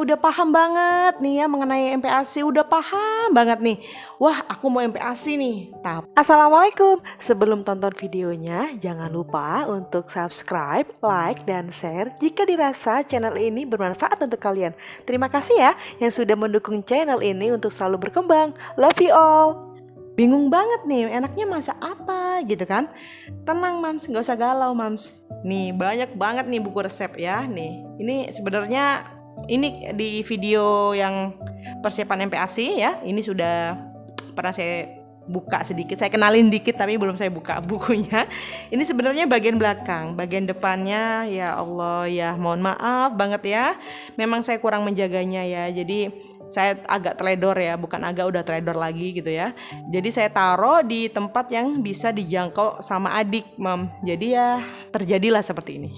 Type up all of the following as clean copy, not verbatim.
udah paham banget nih ya mengenai MPASI, udah paham banget nih. Wah, aku mau MPASI nih. Assalamualaikum. Sebelum tonton videonya, jangan lupa untuk subscribe, like, dan share jika dirasa channel ini bermanfaat untuk kalian. Terima kasih ya yang sudah mendukung channel ini untuk selalu berkembang. Love you all. Bingung banget nih, enaknya masak apa gitu kan? Tenang Mams, nggak usah galau Mams. Nih banyak banget nih buku resep ya. Nih, ini sebenarnya ini di video yang persiapan MPASI ya. Ini sudah pernah saya buka sedikit, saya kenalin dikit tapi belum saya buka bukunya. Ini sebenarnya bagian belakang, bagian depannya ya Allah ya mohon maaf banget ya. Memang saya kurang menjaganya ya. Jadi saya agak teledor ya, bukan agak udah teledor lagi gitu ya. Jadi saya taruh di tempat yang bisa dijangkau sama adik, Mam. Jadi ya terjadilah seperti ini.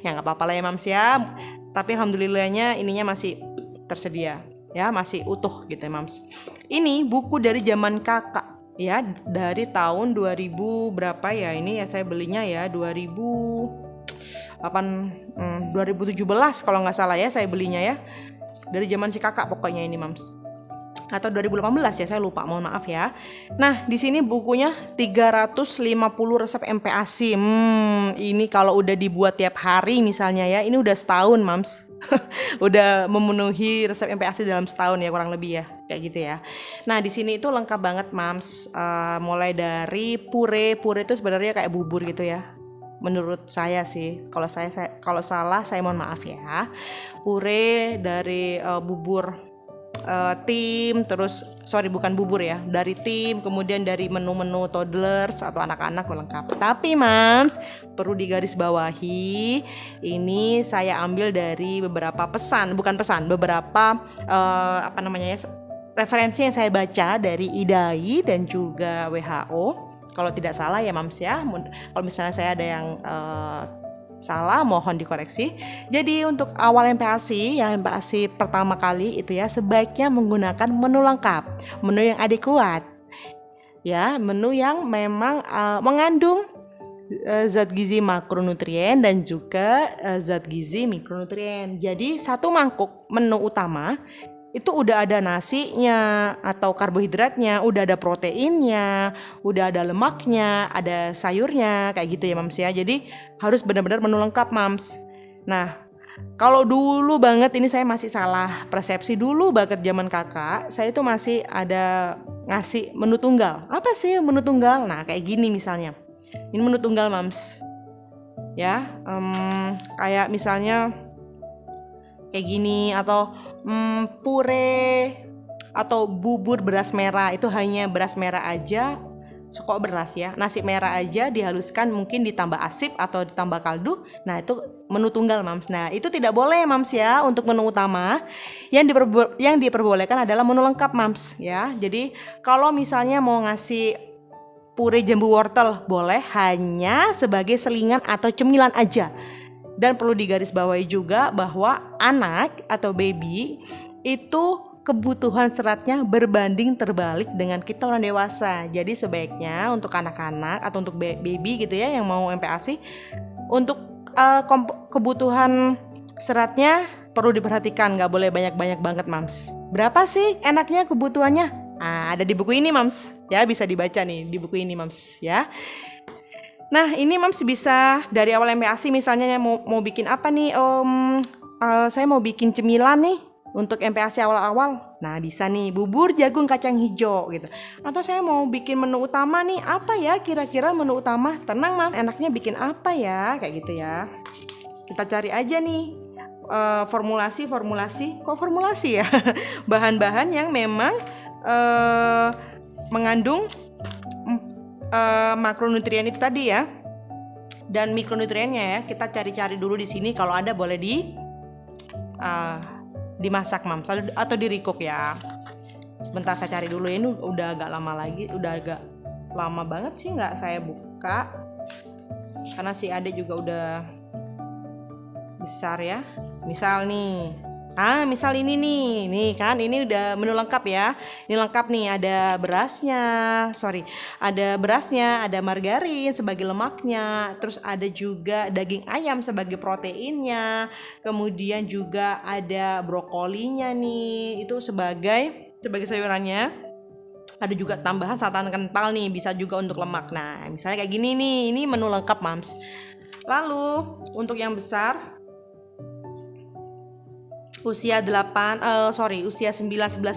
Ya nggak apa-apa lah ya, Mams ya. Tapi alhamdulillahnya ininya masih tersedia, ya masih utuh gitu ya, Mams. Ini buku dari zaman kakak, ya dari tahun 2000 berapa ya? Ini ya saya belinya ya 2017 kalau nggak salah ya saya belinya ya. Dari zaman si kakak pokoknya ini Mams. Atau 2018 ya, saya lupa, mohon maaf ya. Nah, di sini bukunya 350 resep MPASI. Ini kalau udah dibuat tiap hari misalnya ya, ini udah setahun Mams. Udah memenuhi resep MPASI dalam setahun ya kurang lebih ya, kayak gitu ya. Nah, di sini itu lengkap banget Mams. Mulai dari pure itu sebenarnya kayak bubur gitu ya. Menurut saya sih, kalau salah saya mohon maaf ya. Pure dari bubur tim, terus bukan bubur ya, dari tim, kemudian dari menu-menu toddlers atau anak-anak lengkap. Tapi Mams, perlu digarisbawahi, ini saya ambil dari beberapa beberapa referensi yang saya baca dari IDAI dan juga WHO. Kalau tidak salah ya Mams ya, kalau misalnya saya ada yang salah mohon dikoreksi. Jadi untuk awal MPASI, yang MPASI pertama kali itu ya sebaiknya menggunakan menu lengkap, menu yang adekuat. Ya, menu yang memang mengandung zat gizi makronutrien dan juga zat gizi mikronutrien. Jadi satu mangkuk menu utama itu udah ada nasinya atau karbohidratnya, udah ada proteinnya, udah ada lemaknya, ada sayurnya, kayak gitu ya Mams ya. Jadi harus benar-benar menu lengkap Mams. Nah, kalau dulu banget ini saya masih salah persepsi, dulu banget zaman kakak, saya itu masih ada ngasih menu tunggal. Apa sih menu tunggal? Nah, kayak gini misalnya. Ini menu tunggal Mams. Ya, kayak misalnya kayak gini atau pure atau bubur beras merah, itu hanya beras merah aja, sekok beras ya, nasi merah aja dihaluskan, mungkin ditambah asip atau ditambah kaldu. Nah itu menu tunggal Mams. Nah itu tidak boleh Mams ya untuk menu utama. Yang diperbolehkan adalah menu lengkap Mams ya. Jadi kalau misalnya mau ngasih pure jambu wortel, boleh hanya sebagai selingan atau cemilan aja. Dan perlu digarisbawahi juga bahwa anak atau baby itu kebutuhan seratnya berbanding terbalik dengan kita orang dewasa. Jadi sebaiknya untuk anak-anak atau untuk baby gitu ya yang mau MPASI, untuk kebutuhan seratnya perlu diperhatikan, nggak boleh banyak-banyak banget Mams. Berapa sih enaknya kebutuhannya? Ada di buku ini Mams ya, bisa dibaca nih di buku ini Mams ya. Nah ini Mams bisa dari awal MPASI misalnya mau bikin apa nih, saya mau bikin cemilan nih untuk MPASI awal-awal. Nah bisa nih bubur jagung kacang hijau gitu. Atau saya mau bikin menu utama nih, apa ya kira-kira menu utama? Tenang Mams, enaknya bikin apa ya, kayak gitu ya. Kita cari aja nih formulasi ya bahan-bahan yang memang mengandung makronutrien itu tadi ya, dan mikronutriennya ya. Kita cari-cari dulu di sini, kalau ada boleh dimasak Mams atau di recook ya. Sebentar saya cari dulu, ini udah agak lama banget sih nggak saya buka, karena si adek juga udah besar ya. Misal nih Misal ini nih kan ini udah menu lengkap ya. Ini lengkap nih, ada berasnya, ada margarin sebagai lemaknya, terus ada juga daging ayam sebagai proteinnya, kemudian juga ada brokolinya nih, itu sebagai sayurannya. Ada juga tambahan santan kental nih, bisa juga untuk lemak. Nah, misalnya kayak gini nih, ini menu lengkap, Mams. Lalu untuk yang besar usia 9-11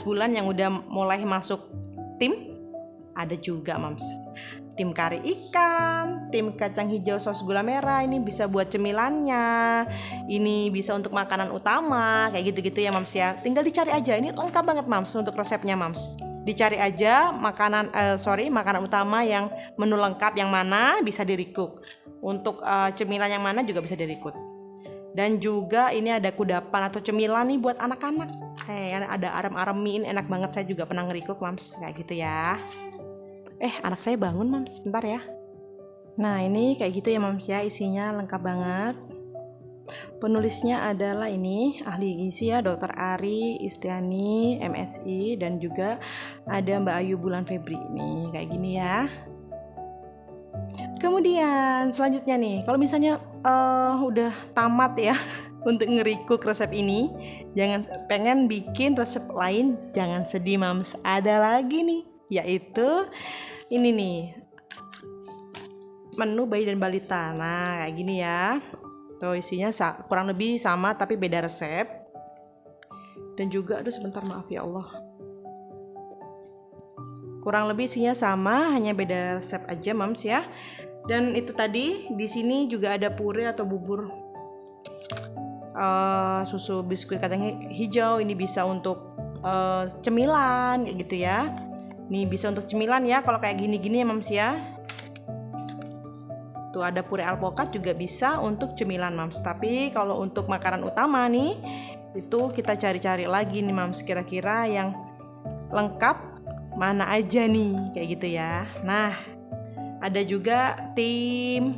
bulan yang udah mulai masuk tim, ada juga Mams. Tim kari ikan, tim kacang hijau saus gula merah, ini bisa buat cemilannya, ini bisa untuk makanan utama, kayak gitu-gitu ya Mams ya. Tinggal dicari aja, ini lengkap banget Mams untuk resepnya Mams. Dicari aja makanan utama yang menu lengkap yang mana bisa di-recook. Untuk cemilan yang mana juga bisa di-recook. Dan juga ini ada kudapan atau cemilan nih buat anak-anak. Ada arem-arem mie, ini enak banget, saya juga pernah nge-recook Mams, kayak gitu ya. Anak saya bangun Mams, sebentar ya. Nah ini kayak gitu ya Mams ya, isinya lengkap banget. Penulisnya adalah ini ahli gizi ya, Dr. Ari Istiani MSI, dan juga ada Mbak Ayu Bulan Febri nih, kayak gini ya. Kemudian selanjutnya nih, kalau misalnya udah tamat ya untuk nge-recook resep ini, jangan pengen bikin resep lain, jangan sedih Mams, ada lagi nih, yaitu ini nih, menu bayi dan balita. Nah kayak gini ya, tuh isinya kurang lebih sama tapi beda resep. Dan juga sebentar, maaf ya Allah, kurang lebih isinya sama, hanya beda resep aja Mams ya. Dan itu tadi di sini juga ada puree atau bubur susu biskuit kacang hijau. Ini bisa untuk cemilan kayak gitu ya. Ini bisa untuk cemilan ya, kalau kayak gini-gini ya Mams ya. Tuh ada puree alpukat juga bisa untuk cemilan Mams. Tapi kalau untuk makanan utama nih, itu kita cari-cari lagi nih Mams, kira-kira yang lengkap mana aja nih, kayak gitu ya. Nah ada juga tim,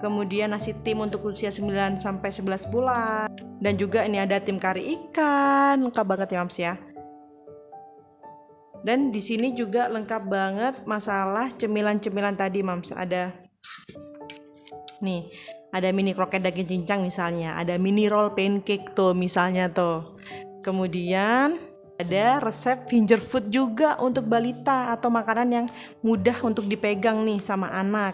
kemudian nasi tim untuk usia 9-11 bulan. Dan juga ini ada tim kari ikan, lengkap banget ya Mams ya. Dan di sini juga lengkap banget masalah cemilan-cemilan tadi Mams. Ada nih, ada mini kroket daging cincang misalnya, ada mini roll pancake tuh misalnya tuh. Kemudian ada resep finger food juga untuk balita atau makanan yang mudah untuk dipegang nih sama anak.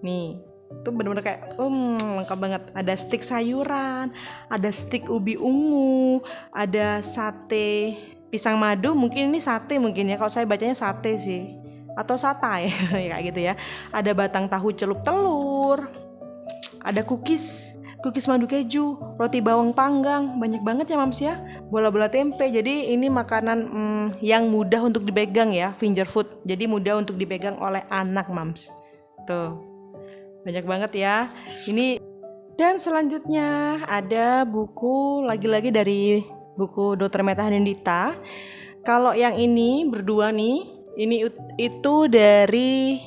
Nih, itu benar-benar kayak lengkap banget. Ada stik sayuran, ada stik ubi ungu, ada sate pisang madu, mungkin ini sate mungkin ya. Kalau saya bacanya sate sih, atau satai kayak gitu ya. Ada batang tahu celup telur, ada cookies madu keju, roti bawang panggang, banyak banget ya Mams ya. Bola-bola tempe. Jadi ini makanan yang mudah untuk dipegang ya, finger food. Jadi mudah untuk dipegang oleh anak Mams. Tuh. Banyak banget ya. Ini, dan selanjutnya ada buku lagi-lagi dari buku Dr. Meta Hanindita. Kalau yang ini berdua nih, ini itu dari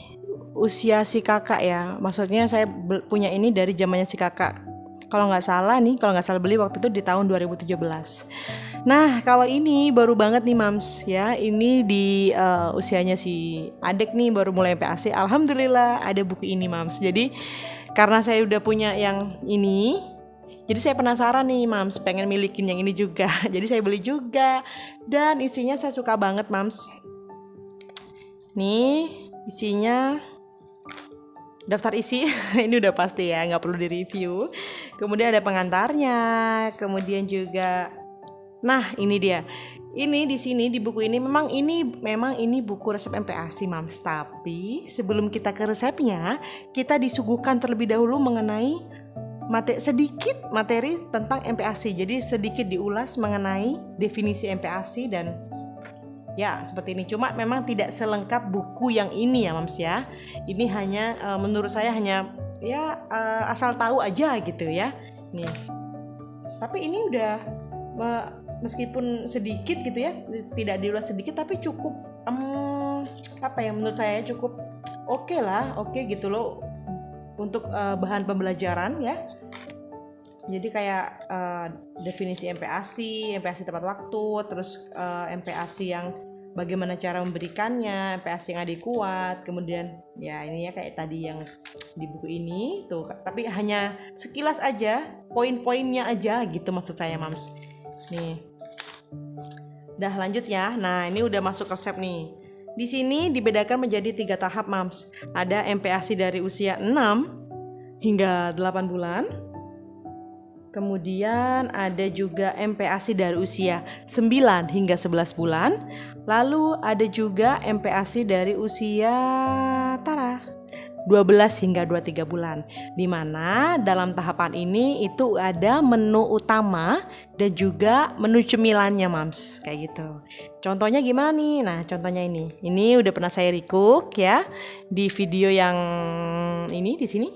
usia si kakak ya. Maksudnya saya punya ini dari zamannya si kakak. Kalau nggak salah beli waktu itu di tahun 2017. Nah kalau ini baru banget nih Mams ya, ini di usianya si adik nih, baru mulai MPASI. Alhamdulillah ada buku ini Mams. Jadi karena saya udah punya yang ini, jadi saya penasaran nih Mams, pengen milikin yang ini juga. Jadi saya beli juga, dan isinya saya suka banget Mams. Nih isinya daftar isi, ini udah pasti ya, nggak perlu direview. Kemudian ada pengantarnya, kemudian juga, nah ini dia. Ini di sini di buku ini memang ini buku resep MPASI Mams. Tapi sebelum kita ke resepnya, kita disuguhkan terlebih dahulu mengenai sedikit materi tentang MPASI. Jadi sedikit diulas mengenai definisi MPASI dan ya seperti ini. Cuma memang tidak selengkap buku yang ini ya Mams ya. Ini hanya menurut saya hanya ya asal tahu aja gitu ya. Nih. Tapi ini udah meskipun sedikit gitu ya, tidak diulas sedikit tapi cukup menurut saya cukup oke gitu loh untuk bahan pembelajaran ya. Jadi kayak definisi MPASI tepat waktu, terus MPASI yang bagaimana cara memberikannya, MPASI yang adekuat, kemudian ya ini ya kayak tadi yang di buku ini tuh, tapi hanya sekilas aja, poin-poinnya aja gitu maksud saya Mams. Nih. Dah lanjut ya. Nah, ini udah masuk resep nih. Di sini dibedakan menjadi 3 tahap Mams. Ada MPASI dari usia 6 hingga 8 bulan. Kemudian ada juga MPASI dari usia 9 hingga 11 bulan. Lalu ada juga MPASI dari usia 12 hingga 23 bulan. Di mana dalam tahapan ini itu ada menu utama dan juga menu cemilannya Mams, kayak gitu. Contohnya gimana nih? Nah, contohnya ini. Ini udah pernah saya recook ya di video yang ini di sini.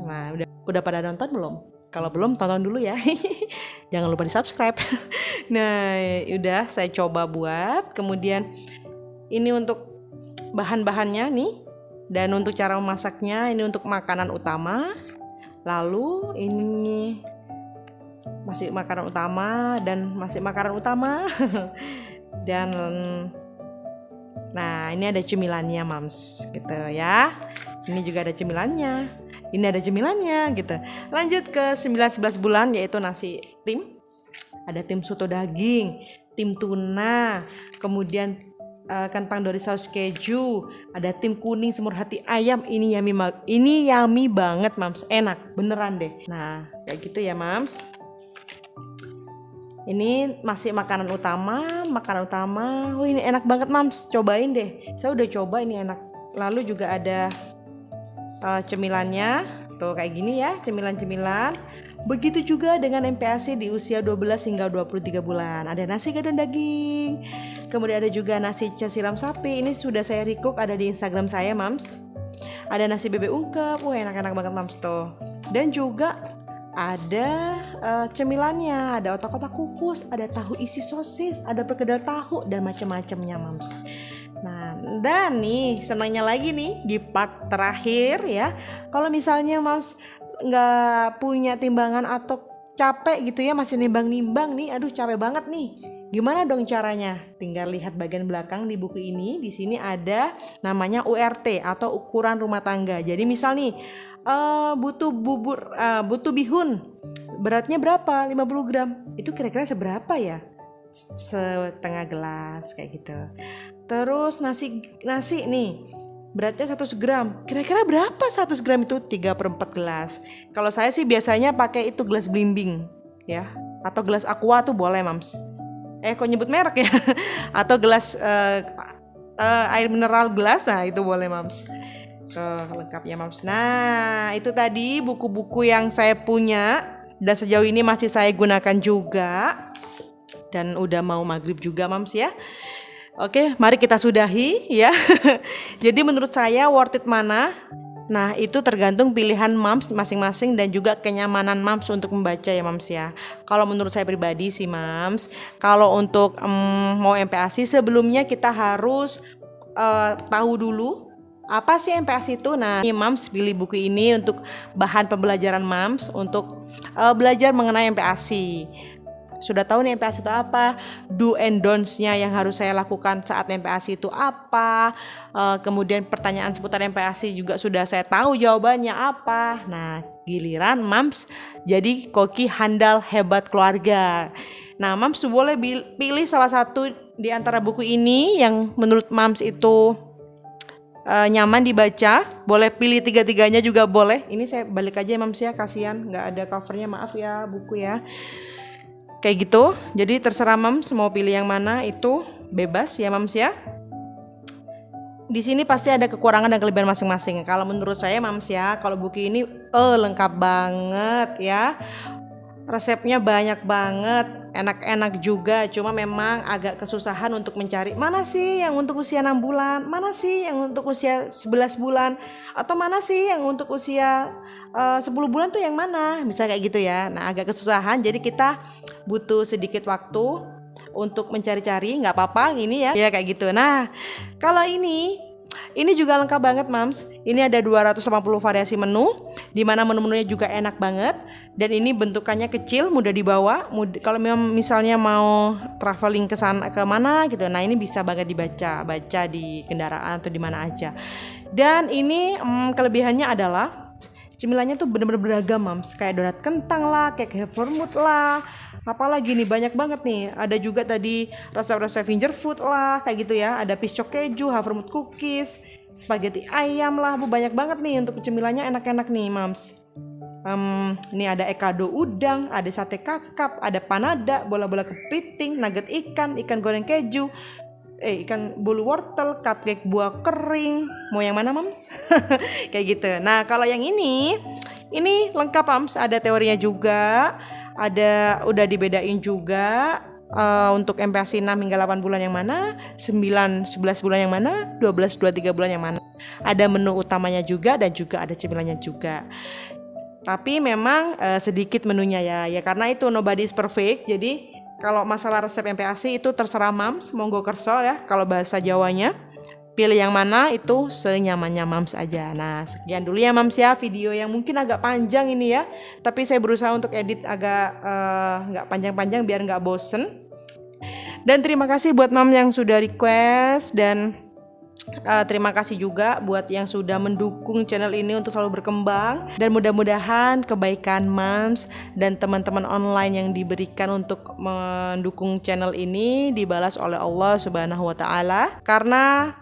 Nah, udah pada nonton belum? Kalau belum, tonton dulu ya. Jangan lupa di-subscribe. Nah, udah saya coba buat. Kemudian ini untuk bahan-bahannya nih. Dan untuk cara memasaknya, ini untuk makanan utama. Lalu ini masih makanan utama dan masih makanan utama. Dan nah, ini ada cemilannya Mams gitu ya. Ini juga ada cemilannya. Ini ada cemilannya gitu. Lanjut ke 9-11 bulan yaitu nasi tim. Ada tim soto daging, tim tuna, kemudian kentang dori saus keju, ada tim kuning semur hati ayam. Ini yummy banget Mams, enak beneran deh. Nah, kayak gitu ya Mams. Ini masih makanan utama. Oh, ini enak banget Mams, cobain deh. Saya udah coba, ini enak. Lalu juga ada cemilannya tuh kayak gini ya, cemilan-cemilan. Begitu juga dengan MPASI di usia 12 hingga 23 bulan. Ada nasi gadon daging. Kemudian ada juga nasi siram sapi. Ini sudah saya recook, ada di Instagram saya Mams. Ada nasi bebek ungkep. Enak-enak banget Mams tuh. Dan juga ada cemilannya, ada otak-otak kukus, ada tahu isi sosis, ada perkedel tahu dan macam-macamnya Mams. Nah, dan nih senangnya lagi nih di part terakhir ya. Kalau misalnya Mams nggak punya timbangan atau capek gitu ya, masih nimbang-nimbang nih, aduh capek banget nih. Gimana dong caranya? Tinggal lihat bagian belakang di buku ini. Di sini ada namanya URT atau ukuran rumah tangga. Jadi misal nih butuh bihun, beratnya berapa? 50 gram. Itu kira-kira seberapa ya? Setengah gelas kayak gitu. Terus nasi nih beratnya 100 gram. Kira-kira berapa 100 gram itu? 3/4 gelas. Kalau saya sih biasanya pakai itu gelas blimbing ya, atau gelas aqua tuh boleh Mams. Kok nyebut merek ya? Atau gelas air mineral gelas, nah itu boleh Mams. Lengkapnya Mams. Nah, itu tadi buku-buku yang saya punya dan sejauh ini masih saya gunakan juga. Dan udah mau maghrib juga Mams ya. Oke, mari kita sudahi ya. Jadi menurut saya worth it mana? Nah, itu tergantung pilihan Mams masing-masing dan juga kenyamanan Mams untuk membaca ya Mams ya. Kalau menurut saya pribadi sih Mams, kalau untuk mau MPASI sebelumnya kita harus tahu dulu apa sih MPASI itu. Nah, Mams pilih buku ini untuk bahan pembelajaran Mams untuk belajar mengenai MPASI. Sudah tahu nih MPASI itu apa, do and don'ts-nya yang harus saya lakukan saat MPASI itu apa, kemudian pertanyaan seputar MPASI juga sudah saya tahu jawabannya apa. Nah, giliran Mams jadi koki handal hebat keluarga. Nah, Mams boleh pilih salah satu di antara buku ini yang menurut Mams itu nyaman dibaca. Boleh pilih 3-3-nya juga boleh. Ini saya balik aja Mams ya, kasihan nggak ada covernya, maaf ya buku ya. Kayak gitu, jadi terserah Mams mau pilih yang mana, itu bebas ya Mams ya. Di sini pasti ada kekurangan dan kelebihan masing-masing. Kalau menurut saya Mams ya, kalau buku ini lengkap banget ya. Resepnya banyak banget, enak-enak juga. Cuma memang agak kesusahan untuk mencari mana sih yang untuk usia 6 bulan, mana sih yang untuk usia 11 bulan, atau mana sih yang untuk usia 10 bulan tuh yang mana, bisa kayak gitu ya. Nah, agak kesusahan, jadi kita butuh sedikit waktu untuk mencari-cari. Nggak apa-apa ini ya kayak gitu. Nah, kalau ini juga lengkap banget Mams. Ini ada 280 variasi menu, di mana menu-menunya juga enak banget. Dan ini bentukannya kecil, mudah dibawa. Kalau misalnya mau traveling ke sana ke mana gitu, nah ini bisa banget baca di kendaraan atau di mana aja. Dan ini kelebihannya adalah cemilannya tuh bener-bener beragam, Mams. Kayak donat kentang lah, kayak vermouth lah. Apalagi nih banyak banget nih. Ada juga tadi rasa-rasa finger food lah, kayak gitu ya. Ada piscok keju, havermouth cookies, spaghetti ayam lah. Banyak banget nih untuk cemilannya, enak-enak nih, Mams. Ini ada ekado udang, ada sate kakap, ada panada, bola-bola kepiting, nugget ikan goreng keju, ikan bulu wortel, cupcake buah kering. Mau yang mana, Mams? Kayak gitu. Nah, kalau yang ini lengkap, Mams. Ada teorinya juga, udah dibedain juga untuk MPASI 6 hingga 8 bulan yang mana, 9 11 bulan yang mana, 12 23 bulan yang mana. Ada menu utamanya juga dan juga ada cemilannya juga. Tapi memang sedikit menunya ya karena itu nobody is perfect. Jadi kalau masalah resep MPASI itu terserah Mams, monggo kerso ya. Kalau bahasa Jawanya, pilih yang mana itu senyamannya Mams aja. Nah, sekian dulu ya Mams ya, video yang mungkin agak panjang ini ya. Tapi saya berusaha untuk edit agak nggak panjang-panjang biar nggak bosen. Dan terima kasih buat Mams yang sudah request, dan terima kasih juga buat yang sudah mendukung channel ini untuk selalu berkembang. Dan mudah-mudahan kebaikan Mams dan teman-teman online yang diberikan untuk mendukung channel ini dibalas oleh Allah Subhanahu wa Ta'ala. Karena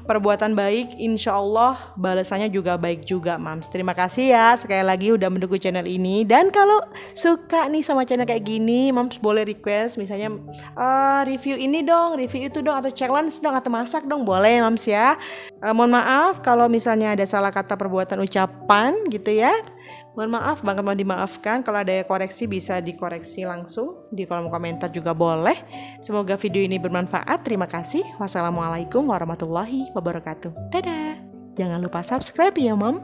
perbuatan baik insya Allah balasannya juga baik juga, Mams. Terima kasih ya sekali lagi udah mendukung channel ini. Dan kalau suka nih sama channel kayak gini, Mams boleh request misalnya review ini dong, review itu dong, atau challenge dong, atau masak dong, boleh Mams ya. Mohon maaf kalau misalnya ada salah kata, perbuatan, ucapan gitu ya. Mohon maaf banget, mau dimaafkan. Kalau ada koreksi bisa dikoreksi langsung di kolom komentar juga boleh. Semoga video ini bermanfaat. Terima kasih. Wassalamualaikum warahmatullahi wabarakatuh. Dadah. Jangan lupa subscribe ya, Mom.